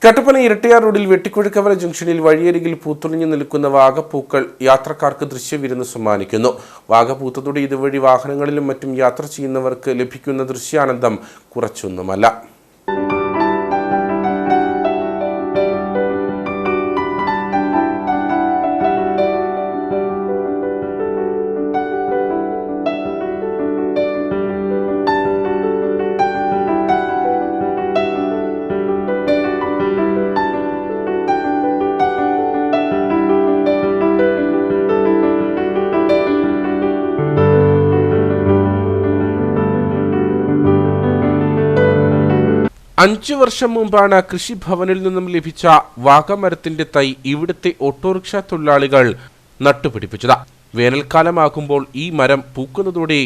കട്ടപ്പന ഇരട്ടിയാർ റോഡിൽ വെട്ടിക്കുഴക്കവല ജംഗ്ഷനിൽ വഴിയരികിൽ പൂത്തുലഞ്ഞു നിൽക്കുന്ന വാഗപ്പൂക്കൾ യാത്രക്കാർക്ക് ദൃശ്യവിരുന്ന് സമ്മാനിക്കുന്നു. വാഗപൂത്തതോടെ ഇതുവഴി വാഹനങ്ങളിലും മറ്റും യാത്ര ചെയ്യുന്നവർക്ക് ലഭിക്കുന്ന ദൃശ്യാനന്ദം കുറച്ചൊന്നുമല്ല. അഞ്ചു വർഷം മുമ്പാണ് കൃഷിഭവനിൽ നിന്നും ലഭിച്ച വാഗമരത്തിന്റെ തൈ ഇവിടുത്തെ ഓട്ടോറിക്ഷ തൊഴിലാളികൾ നട്ടുപിടിപ്പിച്ചത്. വേനൽക്കാലമാകുമ്പോൾ ഈ മരം പൂക്കുന്നതോടെ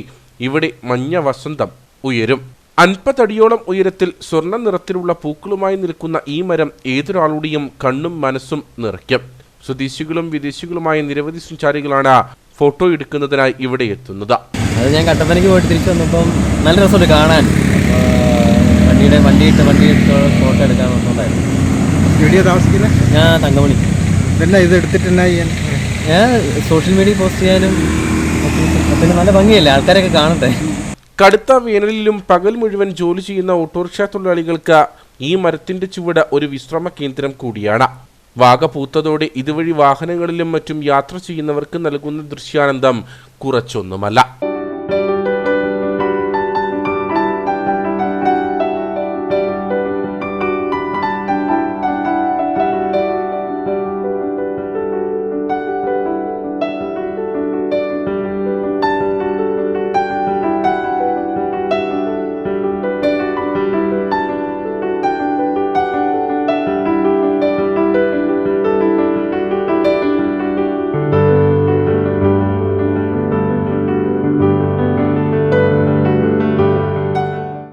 ഇവിടെ മഞ്ഞ വസന്തം ഉയരും. 50 അടിയോളം ഉയരത്തിൽ സ്വർണ്ണ നിറത്തിലുള്ള പൂക്കളുമായി നിൽക്കുന്ന ഈ മരം ഏതൊരാളുടെയും കണ്ണും മനസ്സും നിറയ്ക്കും. സ്വദേശികളും വിദേശികളുമായ നിരവധി സഞ്ചാരികളാണ് ഫോട്ടോ എടുക്കുന്നതിനായി ഇവിടെ എത്തുന്നത്. അത് ഞാൻ കട്ടപ്പനയ്ക്ക് പോയിട്ട് തിരിച്ചു വന്നപ്പം നല്ല രസമുണ്ട് കാണാൻ. വണ്ടിയിട്ട് ഫോട്ടോ എടുക്കാൻ വന്നിട്ടുണ്ടായിരുന്നു. എവിടെയാണ് താമസിക്കുന്നത്? ഞാൻ തങ്കമണി. ഇതെല്ലാം ഇത് എടുത്തിട്ട് ഞാൻ സോഷ്യൽ മീഡിയ പോസ്റ്റ് ചെയ്യാനും പിന്നെ നല്ല ഭംഗിയല്ലേ, ആൾക്കാരൊക്കെ കാണട്ടെ. കടുത്ത വേനലിലും പകൽ മുഴുവൻ ജോലി ചെയ്യുന്ന ഓട്ടോറിക്ഷ തൊഴിലാളികൾക്ക് ഈ മരത്തിന്റെ ചുവട് ഒരു വിശ്രമ കേന്ദ്രം കൂടിയാണ്. വാഗ പൂത്തതോടെ ഇതുവഴി വാഹനങ്ങളിലും മറ്റും യാത്ര ചെയ്യുന്നവർക്ക് നൽകുന്ന ദൃശ്യാനന്ദം കുറച്ചൊന്നുമല്ല.